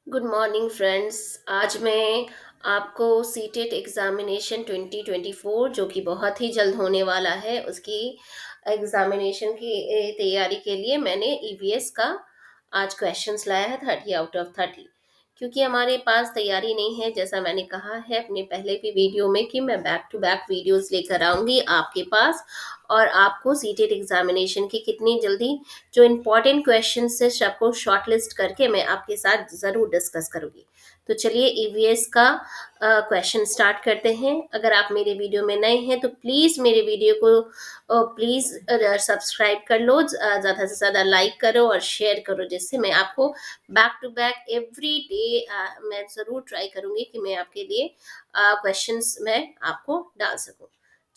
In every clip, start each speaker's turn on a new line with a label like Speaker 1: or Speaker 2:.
Speaker 1: Good morning friends. आज मैं आपको सीटेट एग्जामिनेशन 2024 जो कि बहुत ही जल्द होने वाला है उसकी एग्जामिनेशन की तैयारी के लिए मैंने ईवीएस का आज क्वेश्चंस लाया है 30 आउट ऑफ 30। क्योंकि हमारे पास तैयारी नहीं है, जैसा मैंने कहा है अपने पहले भी वीडियो में कि मैं बैक टू बैक वीडियोस लेकर आऊंगी आपके पास और आपको सीटेट एग्जामिनेशन की कितनी जल्दी जो इम्पोर्टेंट क्वेश्चन है सबको शॉर्ट लिस्ट करके मैं आपके साथ ज़रूर डिस्कस करूंगी। तो चलिए ईवीएस का क्वेश्चन स्टार्ट करते हैं। अगर आप मेरे वीडियो में नए हैं तो प्लीज़ मेरे वीडियो को प्लीज़ सब्सक्राइब कर लो, ज़्यादा से ज़्यादा लाइक करो और शेयर करो, जिससे मैं आपको back to back every day मैं ज़रूर ट्राई करूंगी कि मैं आपके लिए क्वेश्चंस मैं आपको डाल सकूं।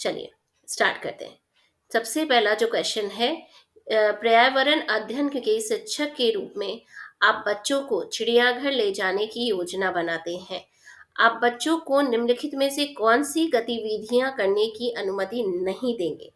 Speaker 1: चलिए स्टार्ट करते हैं। सबसे पहला जो क्वेश्चन है, पर्यावरण अध्ययन के शिक्षक के रूप में आप बच्चों को चिड़ियाघर ले जाने की योजना बनाते हैं। आप बच्चों को निम्नलिखित में से कौन सी गतिविधियां करने की अनुमति नहीं देंगे?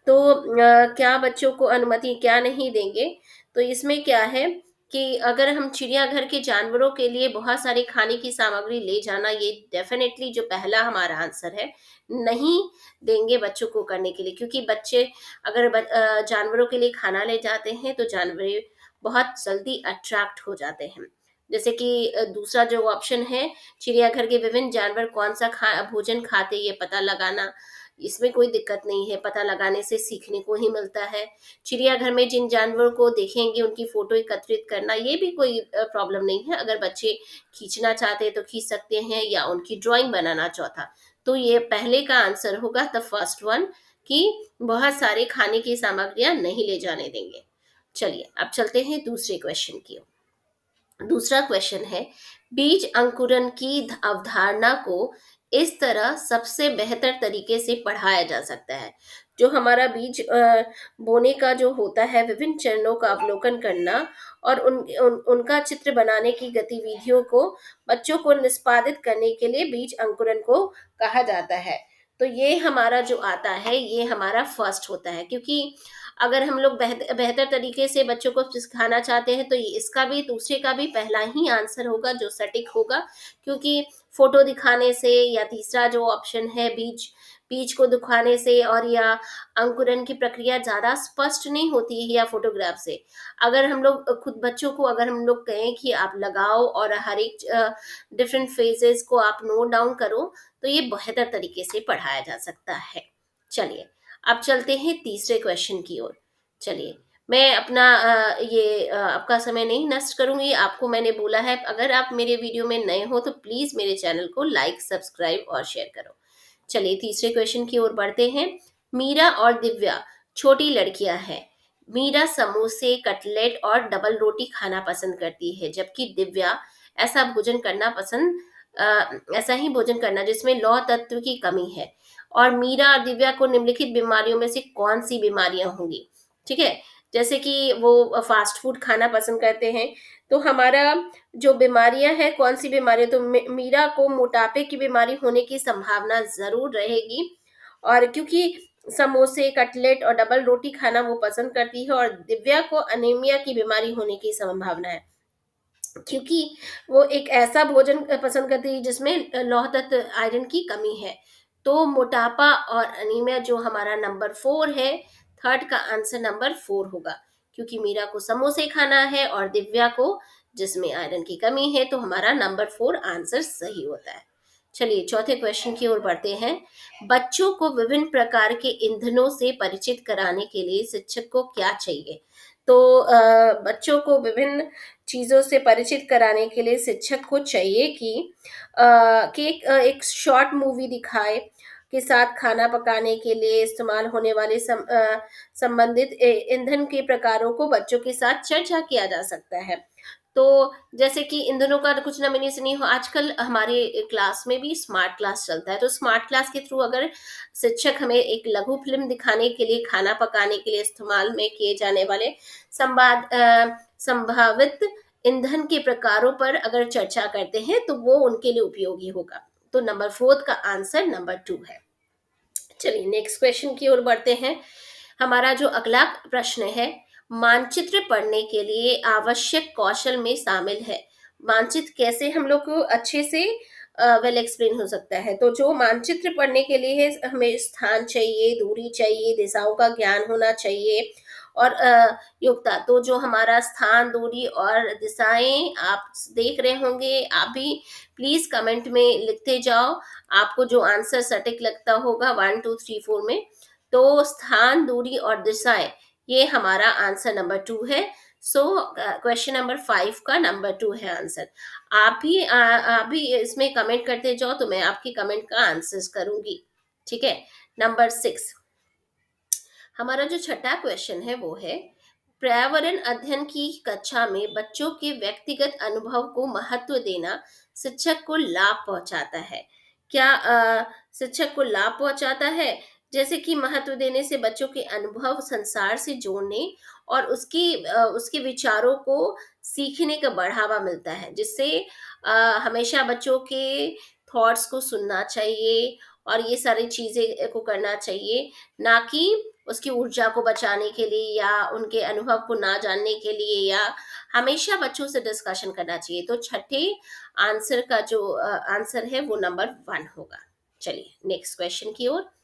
Speaker 1: तो क्या बच्चों को अनुमति क्या नहीं देंगे? तो इसमें क्या है कि अगर हम चिड़ियाघर के जानवरों के लिए बहुत सारी खाने की सामग्री ले जाना, ये डेफिनेटली जो पहला हमारा आंसर है, नहीं देंगे बच्चों को करने के लिए। क्योंकि बच्चे अगर जानवरों के लिए खाना ले जाते हैं तो जानवर बहुत जल्दी अट्रैक्ट हो जाते हैं। जैसे कि दूसरा जो ऑप्शन है, चिड़ियाघर के विभिन्न जानवर कौन सा भोजन खाते ये पता लगाना, इसमें कोई दिक्कत नहीं है, पता लगाने से सीखने को ही मिलता है। चिड़ियाघर में जिन जानवरों को देखेंगे उनकी फोटो एकत्रित करना, ये भी कोई प्रॉब्लम नहीं है। अगर बच्चे खींचना चाहते हैं तो खींच सकते हैं, या उनकी ड्राइंग बनाना चौथा। तो ये पहले का आंसर होगा द फर्स्ट वन, कि बहुत सारे खाने की सामग्रियां नहीं ले जाने देंगे। चलिए अब चलते हैं दूसरे क्वेश्चन की ओर। दूसरा क्वेश्चन है, बीज अंकुरन की अवधारणा को इस तरह सबसे बेहतर तरीके से पढ़ाया जा सकता है। जो हमारा बीज बोने का जो होता है, विभिन्न चरणों का अवलोकन करना और उनका चित्र बनाने की गतिविधियों को बच्चों को निष्पादित करने के लिए बीज अंकुरन को कहा जाता है। तो ये हमारा जो आता है ये हमारा फर्स्ट होता है। क्योंकि अगर हम लोग बेहतर तरीके से बच्चों को सिखाना चाहते हैं तो इसका भी दूसरे का भी पहला ही आंसर होगा जो सटीक होगा। क्योंकि फोटो दिखाने से, या तीसरा जो ऑप्शन है बीज बीज को दिखाने से और या अंकुरन की प्रक्रिया ज़्यादा स्पष्ट नहीं होती है या फोटोग्राफ से। अगर हम लोग खुद बच्चों को अगर हम लोग कहें कि आप लगाओ और हर एक डिफरेंट फेजेस को आप नोट डाउन करो, तो ये बेहतर तरीके से पढ़ाया जा सकता है। चलिए अब चलते हैं तीसरे क्वेश्चन की ओर। चलिए मैं अपना आपका समय नहीं नष्ट करूंगी। आपको मैंने बोला है अगर आप मेरे वीडियो में नए हो तो प्लीज मेरे चैनल को लाइक, सब्सक्राइब और शेयर करो। चलिए तीसरे क्वेश्चन की ओर बढ़ते हैं। मीरा और दिव्या छोटी लड़कियां हैं। मीरा समोसे, कटलेट और डबल रोटी खाना पसंद करती है, जबकि दिव्या ऐसा भोजन करना पसंद ऐसा ही भोजन करना जिसमें लौह तत्व की कमी है। और मीरा और दिव्या को निम्नलिखित बीमारियों में से कौन सी बीमारियां होंगी? ठीक है, जैसे कि वो फास्ट फूड खाना पसंद करते हैं। तो हमारा जो बीमारियां हैं, कौन सी बीमारियां, तो मीरा को मोटापे की बीमारी होने की संभावना जरूर रहेगी। और क्योंकि समोसे, कटलेट और डबल रोटी खाना वो पसंद करती है, और दिव्या को अनीमिया की बीमारी होने की संभावना है, क्योंकि वो एक ऐसा भोजन पसंद करती है जिसमें लौह तत्व आयरन की कमी है। तो मोटापा और अनीमिया जो हमारा नंबर 4 है, थर्ड का आंसर नंबर 4 होगा। क्योंकि मीरा को समोसे खाना है और दिव्या को जिसमें आयरन की कमी है, तो हमारा नंबर 4 आंसर सही होता है। चलिए चौथे क्वेश्चन की ओर बढ़ते हैं। बच्चों को विभिन्न प्रकार के ईंधनों से परिचित कराने के लिए शिक्षक को क्या चाहिए? तो बच्चों को विभिन्न चीज़ों से परिचित कराने के लिए शिक्षक को चाहिए कि एक शॉर्ट मूवी दिखाए के साथ खाना पकाने के लिए इस्तेमाल होने वाले संबंधित ईंधन के प्रकारों को बच्चों के साथ चर्चा किया जा सकता है। तो जैसे कि ईंधनों का कुछ नमूने से नहीं हो, आजकल हमारे क्लास में भी स्मार्ट क्लास चलता है। तो स्मार्ट क्लास के थ्रू अगर शिक्षक हमें एक लघु फिल्म दिखाने के लिए खाना पकाने के लिए इस्तेमाल में किए जाने वाले संभावित ईंधन के प्रकारों पर अगर चर्चा करते हैं तो वो उनके लिए उपयोगी होगा। तो नंबर 4 का आंसर नंबर 2 है। चलिए नेक्स्ट क्वेश्चन की ओर बढ़ते हैं। हमारा जो अगला प्रश्न है, मानचित्र पढ़ने के लिए आवश्यक कौशल में शामिल है मानचित्र कैसे हम लोग को अच्छे से वेल एक्सप्लेन हो सकता है। तो जो मानचित्र पढ़ने के लिए है, हमें स्थान चाहिए, दूरी चाहिए, दिशाओं का ज्ञान होना चाहिए और योग्यता। तो जो हमारा स्थान, दूरी और दिशाएं आप देख रहे होंगे, आप भी प्लीज कमेंट में लिखते जाओ आपको जो आंसर सटीक लगता होगा 1 2 3 4 में। तो स्थान, दूरी और दिशाएं, ये हमारा आंसर नंबर 2 है। सो क्वेश्चन नंबर 5 का नंबर 2 है आंसर। आप भी इसमें कमेंट करते जाओ तो मैं आपकी कमेंट का आंसर्स करूंगी। ठीक है। नंबर 6, हमारा जो छठा क्वेश्चन है वो है, पर्यावरण अध्ययन की कक्षा में बच्चों के व्यक्तिगत अनुभव को महत्व देना शिक्षक को लाभ पहुंचाता है। क्या शिक्षक को लाभ पहुंचाता है? जैसे कि महत्व देने से बच्चों के अनुभव संसार से जोड़ने और उसके विचारों को सीखने का बढ़ावा मिलता है, जिससे हमेशा बच्चों के थॉट्स को सुनना चाहिए और ये सारी चीजें को करना चाहिए, ना कि उसकी ऊर्जा को बचाने के लिए या उनके अनुभव को ना जानने के लिए, या हमेशा बच्चों से डिस्कशन करना चाहिए। तो छठे आंसर का जो आंसर है वो नंबर 1 होगा। चलिए नेक्स्ट क्वेश्चन की ओर।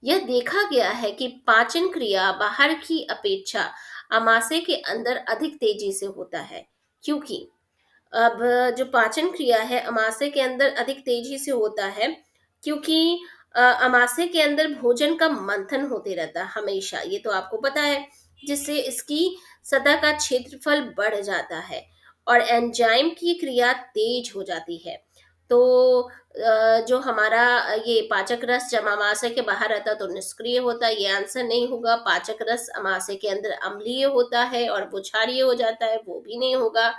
Speaker 1: यह देखा गया है कि पाचन क्रिया बाहर की अपेक्षा आमाशय के अंदर अधिक तेजी से होता है, क्योंकि अब जो पाचन क्रिया है अमाशय के अंदर अधिक तेजी से होता है, क्योंकि अमाशय के अंदर भोजन का मंथन होते रहता है हमेशा, ये तो आपको पता है, जिससे इसकी सतह का क्षेत्रफल बढ़ जाता है और एंजाइम की क्रिया तेज हो जाती है। तो जो हमारा ये पाचक रस जब अमाशय के बाहर रहता तो निष्क्रिय होता है, ये आंसर नहीं होगा। पाचक रस अमाशय के अंदर अम्लीय होता है और वो क्षारीय हो जाता है, वो भी नहीं होगा।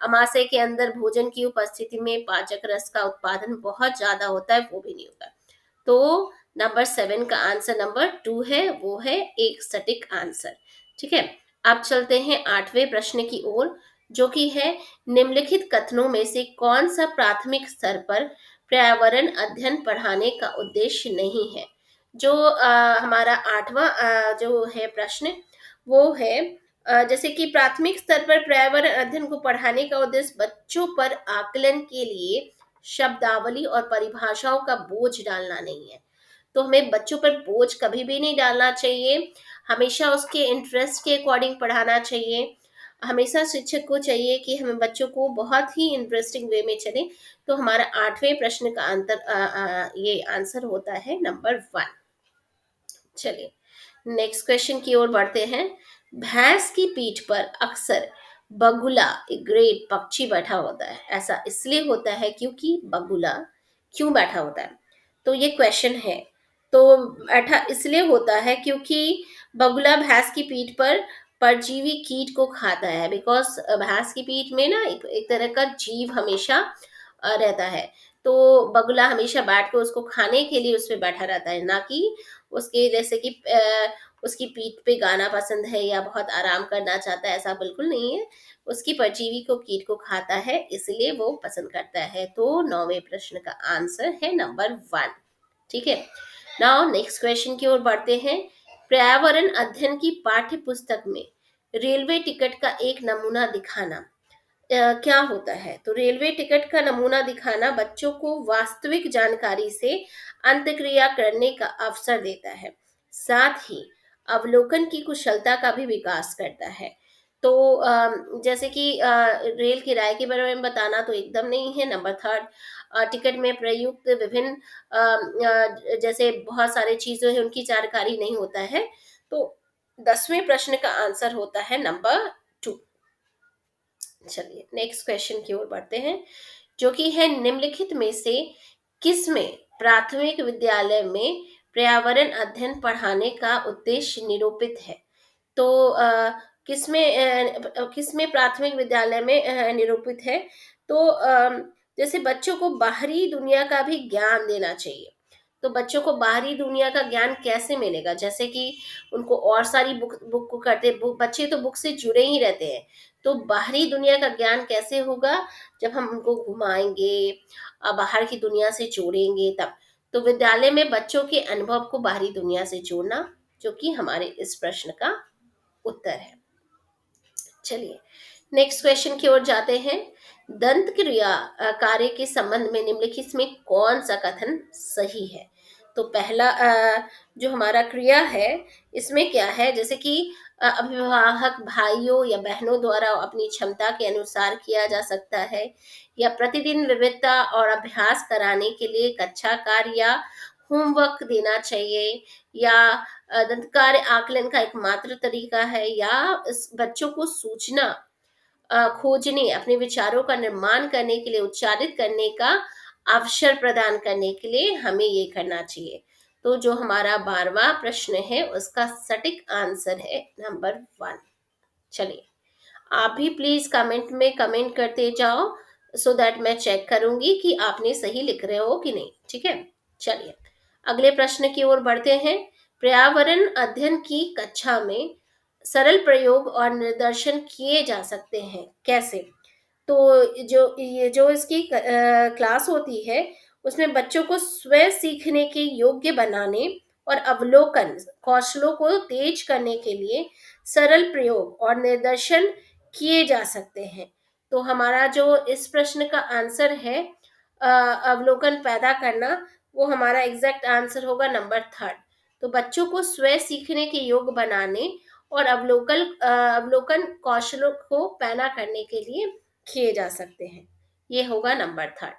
Speaker 1: अमाशय के अंदर भोजन की उपस्थिति में पाचक रस का उत्पादन बहुत ज्यादा होता है, वो भी नहीं होगा। तो नंबर 7 का आंसर नंबर 2 है, वो है एक सटीक आंसर। ठीक है। अब चलते हैं 8वें प्रश्न की ओर, जो कि है, निम्नलिखित कथनों में से कौन सा प्राथमिक स्तर पर पर्यावरण अध्ययन पढ़ाने का उद्देश्य नहीं है? जो हमारा 8वां जो है प्रश्न वो है, जैसे कि प्राथमिक स्तर पर पर्यावरण अध्ययन को पढ़ाने का उद्देश्य बच्चों पर आकलन के लिए शब्दावली और परिभाषाओं का बोझ डालना नहीं है। तो हमें बच्चों पर बोझ कभी भी नहीं डालना चाहिए, हमेशा उसके इंटरेस्ट के अकॉर्डिंग पढ़ाना चाहिए। हमेशा शिक्षक को चाहिए कि हमें बच्चों को बहुत ही इंटरेस्टिंग वे में चले। तो हमारा 8वें प्रश्न का ये आंसर होता है नंबर 1। चलिए नेक्स्ट क्वेश्चन की ओर बढ़ते हैं। भैंस की पीठ पर अक्सर बगुला, एक ग्रेट पक्षी, बैठा होता है। ऐसा इसलिए होता है क्योंकि बगुला क्यों बैठा होता है? तो ये क्वेश्चन है। तो बैठा इसलिए होता है क्योंकि बगुला भैंस की पीठ पर परजीवी कीट को खाता है। बिकॉज भैंस की पीठ में ना एक तरह का जीव हमेशा रहता है। तो बगुला हमेशा बैठ के उसको खाने के लिए उस पे बैठा रहता है, ना कि उसके जैसे कि उसकी पीठ पे गाना पसंद है या बहुत आराम करना चाहता है, ऐसा बिल्कुल नहीं है। उसकी परजीवी को कीट को खाता है, इसलिए वो पसंद करता है। तो 9वें प्रश्न का आंसर है नंबर 1। ठीक है। नाउ नेक्स्ट क्वेश्चन की ओर बढ़ते हैं। पर्यावरण अध्ययन की पाठ्य पुस्तक में रेलवे टिकट का एक नमूना दिखाना क्या होता है? तो रेलवे टिकट का नमूना दिखाना बच्चों को वास्तविक जानकारी से अंतक्रिया करने का अवसर देता है, साथ ही अवलोकन की कुशलता का भी विकास करता है। तो जैसे कि रेल किराए के बारे में बताना तो एकदम नहीं है। नंबर 3, टिकट में प्रयुक्त विभिन्न जैसे बहुत सारी चीजें हैं उनकी जानकारी नहीं होता है। तो 10वें प्रश्न का आंसर होता है नंबर 2। चलिए नेक्स्ट क्वेश्चन की ओर बढ़ते हैं, जो कि है, निम्नलिखित में से किसमें प्राथमिक विद्यालय में पर्यावरण अध्ययन पढ़ाने का उद्देश्य निरूपित है? तो किसमें प्राथमिक विद्यालय में निरूपित है? तो जैसे बच्चों को बाहरी दुनिया का भी ज्ञान देना चाहिए। तो बच्चों को बाहरी दुनिया का ज्ञान कैसे मिलेगा? जैसे कि उनको और सारी बुक को करते बच्चे तो बुक से जुड़े ही रहते हैं। तो बाहरी दुनिया का ज्ञान कैसे होगा? जब हम उनको घुमाएंगे, बाहर की दुनिया से जोड़ेंगे तब। तो विद्यालय में बच्चों के अनुभव को बाहरी दुनिया से जोड़ना, जो कि हमारे इस प्रश्न का उत्तर है। चलिए नेक्स्ट क्वेश्चन की ओर जाते हैं। दंत क्रिया कार्य के संबंध में निम्नलिखित में कौन सा कथन सही है? तो पहला जो हमारा क्रिया है, इसमें क्या है, जैसे कि अभिभावक भाइयों या बहनों द्वारा अपनी क्षमता के अनुसार किया जा सकता है, या प्रतिदिन विविधता और अभ्यास कराने के लिए कक्षा कार्य या होमवर्क देना चाहिए, या दंत कार्य आकलन का एकमात्र तरीका है, या इस बच्चों को सूचना खोजने, अपने विचारों का निर्माण करने के लिए, उच्चारित करने का अवसर प्रदान करने के लिए हमें ये करना चाहिए। तो जो हमारा 12वां प्रश्न है उसका सटीक आंसर है नंबर 1। चलिए, आप भी प्लीज कमेंट में कमेंट करते जाओ, सो दैट मैं चेक करूंगी कि आपने सही लिख रहे हो कि नहीं। ठीक है, चलिए अगले प्रश्न की ओर बढ़ते हैं। पर्यावरण अध्ययन की कक्षा में सरल प्रयोग और निदर्शन किए जा सकते हैं, कैसे? तो जो इसकी क्लास होती है, उसमें बच्चों को स्वयं सीखने के योग्य बनाने और अवलोकन कौशलों को तेज करने के लिए सरल प्रयोग और निदर्शन किए जा सकते हैं। तो हमारा जो इस प्रश्न का आंसर है, अवलोकन पैदा करना, वो हमारा एग्जैक्ट आंसर होगा नंबर 3। तो बच्चों को स्वयं सीखने के योग्य बनाने और अवलोकन कौशलों को पैदा करने के लिए किए जा सकते हैं। ये होगा नंबर 3।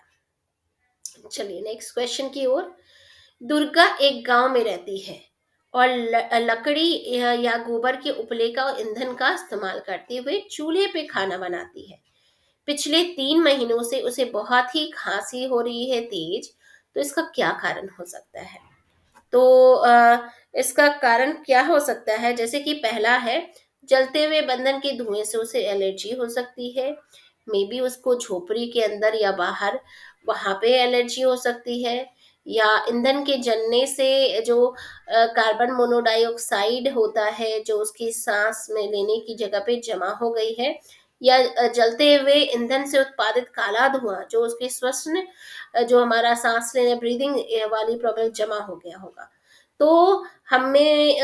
Speaker 1: चलिए नेक्स्ट क्वेश्चन की ओर। दुर्गा एक गांव में रहती है और लकड़ी या गोबर के उपले का ईंधन का इस्तेमाल करते हुए चूल्हे पे खाना बनाती है। पिछले 3 महीनों से उसे बहुत ही खांसी हो रही है, तेज। तो इसका क्या कारण हो सकता है? तो इसका कारण क्या हो सकता है? जैसे कि पहला है, जलते हुए बंधन के धुएं से उसे एलर्जी हो सकती है। मे बी उसको झोपड़ी के अंदर या बाहर, वहां पे एलर्जी हो सकती है। या ईंधन के जलने से जो कार्बन मोनोडाइऑक्साइड होता है, जो उसकी सांस में लेने की जगह पे जमा हो गई है, या जलते हुए ईंधन से उत्पादित काला धुआं जो उसके श्वसन, जो हमारा सांस लेने ब्रीदिंग वाली प्रॉब्लम जमा हो गया होगा। तो हमें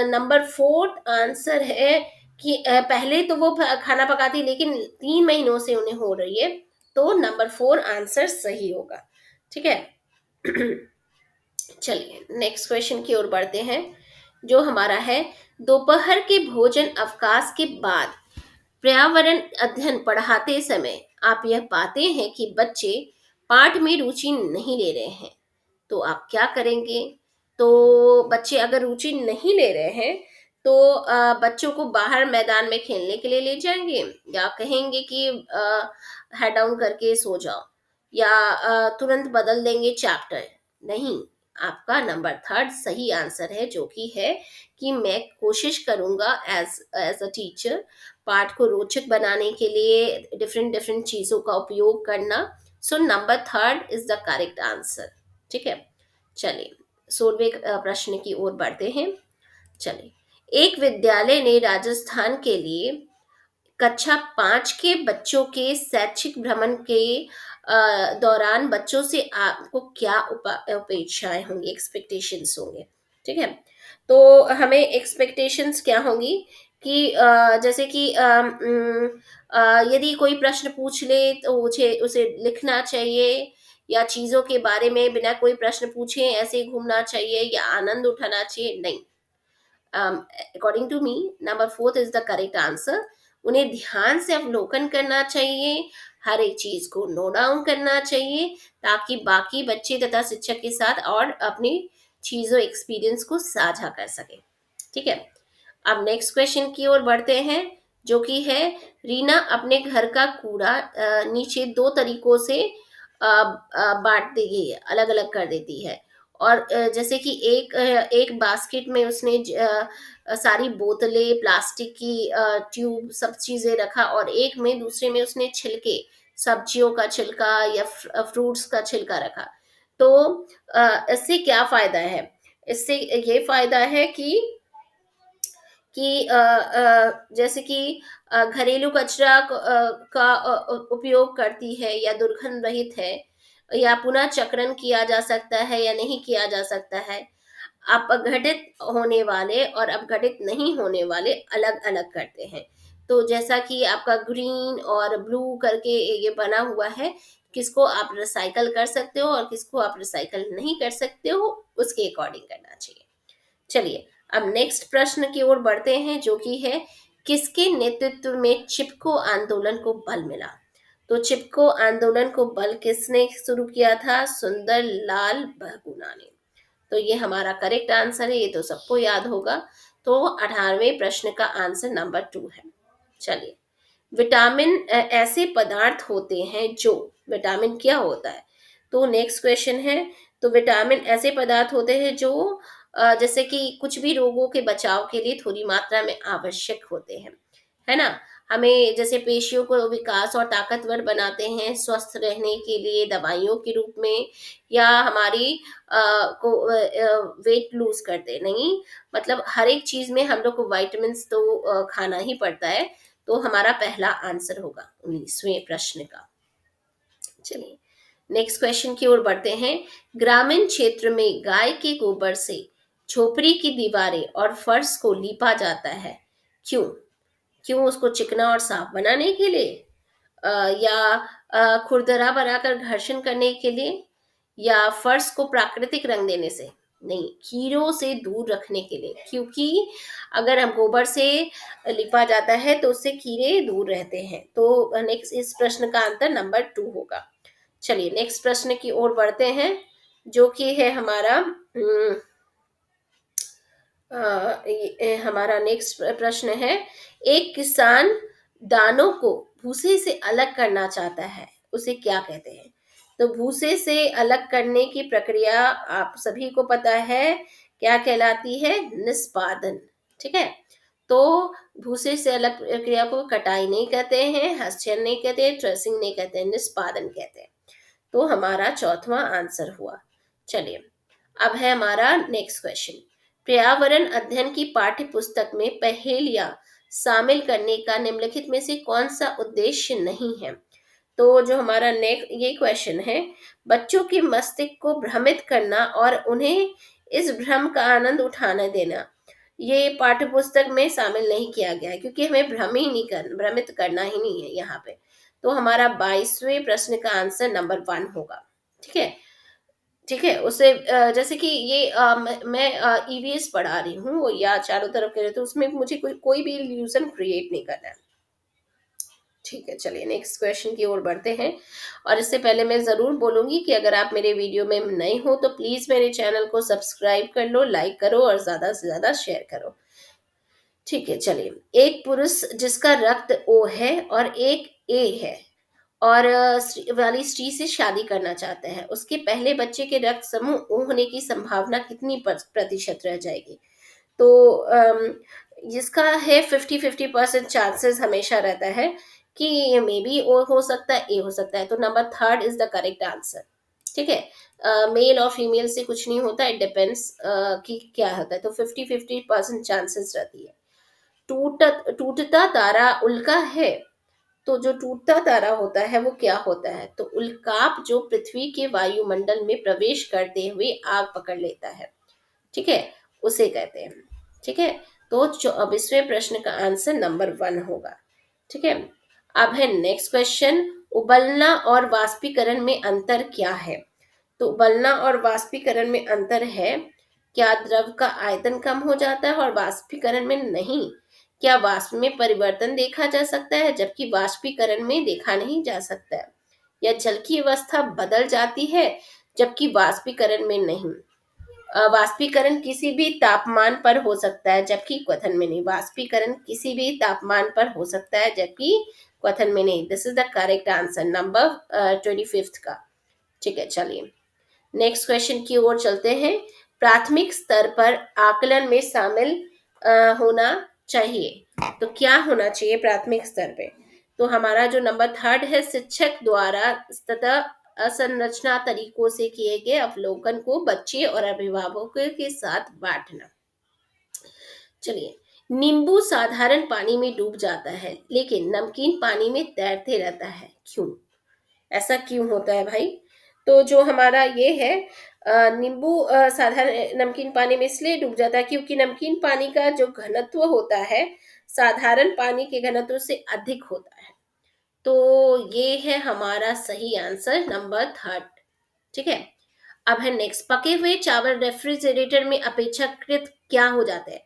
Speaker 1: नंबर 4 आंसर है कि पहले तो वो खाना पकाती, लेकिन 3 महीनों से उन्हें हो रही है। तो नंबर 4 आंसर सही होगा। ठीक है। चलिए नेक्स्ट क्वेश्चन की ओर बढ़ते हैं, जो हमारा है, दोपहर के भोजन अवकाश के बाद पर्यावरण अध्ययन पढ़ाते समय आप यह पाते हैं कि बच्चे पाठ में रुचि नहीं ले रहे हैं, तो आप क्या करेंगे? तो बच्चे अगर रुचि नहीं ले रहे हैं, तो बच्चों को बाहर मैदान में खेलने के लिए ले जाएंगे, या कहेंगे कि हेड डाउन करके सो जाओ, या तुरंत बदल देंगे चैप्टर? नहीं, आपका नंबर 3 सही आंसर है, जो कि है कि मैं कोशिश करूंगा एज एज अ टीचर पाठ को रोचक बनाने के लिए डिफरेंट डिफरेंट चीज़ों का उपयोग करना। So number 3 is the correct answer. ठीक है, चलिए 16वें प्रश्न की ओर बढ़ते हैं। चलिए, एक विद्यालय ने राजस्थान के लिए कक्षा 5 के बच्चों के शैक्षिक भ्रमण के दौरान बच्चों से आपको क्या अपेक्षाएं होंगी, एक्सपेक्टेशंस होंगे? ठीक है, तो हमें एक्सपेक्टेशंस क्या होंगी कि जैसे कि यदि कोई प्रश्न पूछ ले तो उसे उसे लिखना चाहिए, या चीज़ों के बारे में बिना कोई प्रश्न पूछे ऐसे ही घूमना चाहिए, या आनंद उठाना चाहिए? नहीं। According to me number 4 is the correct answer. उन्हें ध्यान से अवलोकन करना चाहिए, हर एक चीज को नोट डाउन करना चाहिए, ताकि बाकी बच्चे तथा शिक्षक के साथ और अपनी चीजों एक्सपीरियंस को साझा कर सके। ठीक है, अब नेक्स्ट क्वेश्चन की ओर बढ़ते हैं, जो कि है, रीना अपने घर का कूड़ा नीचे 2 तरीकों से बांट देगी, अलग अलग कर देती है। और जैसे कि एक बास्केट में उसने सारी बोतलें, प्लास्टिक की ट्यूब, सब चीजें रखा, और एक में, दूसरे में उसने छिलके, सब्जियों का छिलका या फ्रूट्स का छिलका रखा। तो इससे क्या फायदा है? इससे ये फायदा है कि जैसे कि घरेलू कचरा का उपयोग करती है, या दुर्गंध रहित है, या पुनः चक्रण किया जा सकता है या नहीं किया जा सकता है। अपघटित होने वाले और अपघटित नहीं होने वाले अलग अलग करते हैं। तो जैसा कि आपका ग्रीन और ब्लू करके ये बना हुआ है, किसको आप रिसाइकल कर सकते हो और किसको आप रिसाइकल नहीं कर सकते हो, उसके अकॉर्डिंग करना चाहिए। चलिए, अब नेक्स्ट प्रश्न की ओर बढ़ते हैं, जो कि है, किसके नेतृत्व में चिपको आंदोलन को बल मिला? तो चिपको आंदोलन को बल किसने शुरू किया था? सुंदर लाल बहुगुणा ने। तो ये हमारा करेक्ट आंसर है, ये तो सबको याद होगा। तो 18वें प्रश्न का आंसर नंबर 2 है। चलिए, विटामिन ऐसे पदार्थ होते हैं जो, विटामिन क्या होता है? तो नेक्स्ट क्वेश्चन है, तो विटामिन ऐसे पदार्थ होते हैं जो जैसे कि कुछ भी रोगों के बचाव के लिए थोड़ी मात्रा में आवश्यक होते हैं, है ना? हमें जैसे पेशियों को विकास और ताकतवर बनाते हैं, स्वस्थ रहने के लिए दवाइयों के रूप में, या हमारी वेट लूज करते नहीं, मतलब हर एक चीज में हम लोग को वाइटामिन तो खाना ही पड़ता है। तो हमारा पहला आंसर होगा 19वें प्रश्न का। चलिए, नेक्स्ट क्वेश्चन की ओर बढ़ते हैं। ग्रामीण क्षेत्र में गाय के गोबर से झोपड़ी की दीवारें और फर्श को लीपा जाता है, क्यों? क्यों? उसको चिकना और साफ बनाने के लिए, या खुरदरा बनाकर घर्षण करने के लिए, या फर्श को प्राकृतिक रंग देने से? नहीं, कीड़ों से दूर रखने के लिए, क्योंकि अगर हम गोबर से लिपा जाता है तो उससे कीड़े दूर रहते हैं। तो नेक्स्ट इस प्रश्न का आंसर नंबर 2 होगा। चलिए, नेक्स्ट प्रश्न की ओर बढ़ते हैं, जो कि है हमारा हमारा नेक्स्ट प्रश्न है, एक किसान दानों को भूसे से अलग करना चाहता है, उसे क्या कहते हैं? तो भूसे से अलग करने की प्रक्रिया आप सभी को पता है, क्या कहलाती है? निष्पादन। ठीक है, तो भूसे से अलग प्रक्रिया को कटाई नहीं कहते हैं, हस्तचयन नहीं कहते, ट्रेसिंग नहीं कहते हैं, निष्पादन कहते हैं। तो हमारा चौथा आंसर हुआ। चलिए, अब है हमारा नेक्स्ट क्वेश्चन। पर्यावरण अध्ययन की पाठ्य पुस्तक में पहेलियां शामिल करने का निम्नलिखित में से कौन सा उद्देश्य नहीं है? तो जो हमारा नेक्स्ट ये क्वेश्चन है, बच्चों के मस्तिष्क को भ्रमित करना और उन्हें इस भ्रम का आनंद उठाने देना, ये पाठ्य पुस्तक में शामिल नहीं किया गया है, क्योंकि हमें भ्रमित करना ही नहीं है यहाँ पे। तो हमारा 22वें प्रश्न का आंसर नंबर 1 होगा। ठीक है, ठीक है, उसे जैसे कि ये मैं ईवीएस पढ़ा रही हूँ या चारों तरफ कह रहे, तो उसमें मुझे कोई भी इल्यूजन क्रिएट नहीं करना है। ठीक है, चलिए नेक्स्ट क्वेश्चन की ओर बढ़ते हैं। और इससे पहले मैं ज़रूर बोलूँगी कि अगर आप मेरे वीडियो में नए हो तो प्लीज़ मेरे चैनल को सब्सक्राइब कर लो, लाइक करो और ज़्यादा से ज़्यादा शेयर करो। ठीक है, चलिए, एक पुरुष जिसका रक्त ओ है और एक ए है, और वाली स्त्री से शादी करना चाहते हैं, उसके पहले बच्चे के रक्त समूह ओ होने की संभावना कितनी प्रतिशत रह जाएगी? तो जिसका है 50-50% चांसेस हमेशा रहता है कि मे बी ओ हो सकता है, ए हो सकता है। तो number 3 is the correct answer. ठीक है, मेल और फीमेल से कुछ नहीं होता, इट डिपेंड्स कि क्या होता है। तो 50-50% चांसेस रहती है। टूटता तारा उल्का है, तो जो टूटता तारा होता है वो क्या होता है? तो उल्काप जो पृथ्वी के वायुमंडल में प्रवेश करते हुए आग पकड़ लेता है, ठीक है, उसे कहते हैं। ठीक है, तो 24वें प्रश्न का आंसर नंबर 1 होगा। ठीक है, अब है नेक्स्ट क्वेश्चन, उबलना और वाष्पीकरण में अंतर क्या है? तो उबलना और वाष्पीकरण में अंतर है, क्या द्रव का आयतन कम हो जाता है और वाष्पीकरण में नहीं? क्या वाष्प में परिवर्तन देखा जा सकता है जबकि वाष्पीकरण में देखा नहीं जा सकता है? या जल की अवस्था बदल जाती है जबकि वाष्पीकरण में नहीं? वाष्पीकरण किसी भी तापमान पर हो सकता है जबकि क्वथन में नहीं। वाष्पीकरण किसी भी तापमान पर हो सकता है जबकि क्वथन में नहीं। This is the correct answer number 25th का। ठीक है, चलिए नेक्स्ट क्वेश्चन की ओर चलते हैं। प्राथमिक स्तर पर आकलन में शामिल होना चाहिए, तो क्या होना चाहिए प्राथमिक स्तर पे? तो हमारा जो नंबर 3 है, शिक्षक द्वारा तथा असंरचना तरीकों से किए गए अवलोकन को बच्चे और अभिभावकों के साथ बांटना। चलिए, नींबू साधारण पानी में डूब जाता है लेकिन नमकीन पानी में तैरते रहता है, क्यों? ऐसा क्यों होता है भाई? तो जो हमारा ये है, नींबू साधारण नमकीन पानी में इसलिए डूब जाता है क्योंकि नमकीन पानी का जो घनत्व होता है साधारण पानी के घनत्व से अधिक होता है। तो ये है हमारा सही आंसर नंबर थर्ड। ठीक है। अब है नेक्स्ट, पके हुए चावल रेफ्रिजरेटर में अपेक्षाकृत क्या हो जाते हैं?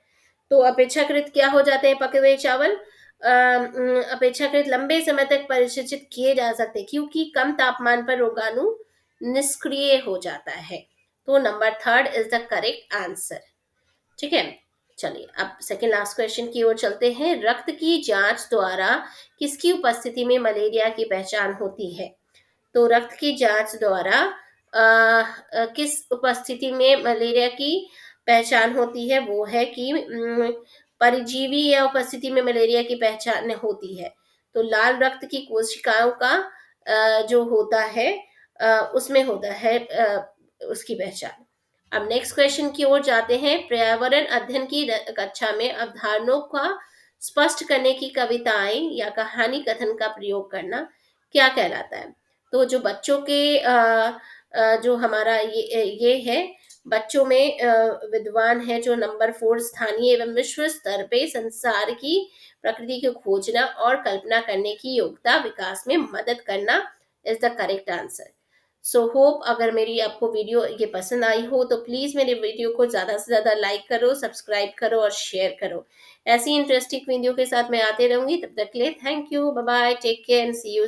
Speaker 1: तो अपेक्षाकृत क्या हो जाते हैं पके हुए चावल? अपेक्षाकृत लंबे समय तक परिचित किए जा सकते हैं क्योंकि कम तापमान पर रोगाणु निष्क्रिय हो जाता है। तो number third is the correct answer. ठीक है। चलिए अब सेकेंड लास्ट क्वेश्चन की ओर चलते हैं। रक्त की जांच द्वारा किसकी उपस्थिति में मलेरिया की पहचान होती है? तो रक्त की जांच द्वारा किस उपस्थिति में मलेरिया की पहचान होती है? वो है कि परजीवी या उपस्थिति में मलेरिया की पहचान होती है। तो लाल रक्त की कोशिकाओं का जो होता है उसमें होता है उसकी पहचान। अब नेक्स्ट क्वेश्चन की ओर जाते हैं। पर्यावरण अध्ययन की कक्षा में अवधारणाओं का स्पष्ट करने की कविताएं या कहानी कथन का प्रयोग करना क्या कहलाता है? तो जो बच्चों के जो हमारा ये है, बच्चों में विद्वान है जो नंबर फोर, स्थानीय एवं विश्व स्तर पे संसार की प्रकृति को खोजना और कल्पना करने की योग्यता विकास में मदद करना is the correct answer. So hope अगर मेरी आपको वीडियो ये पसंद आई हो तो प्लीज मेरे वीडियो को ज्यादा से ज्यादा लाइक करो, सब्सक्राइब करो और शेयर करो। ऐसी इंटरेस्टिंग वीडियो के साथ मैं आते रहूंगी। तब तक के लिए thank you, bye bye, take care and see you.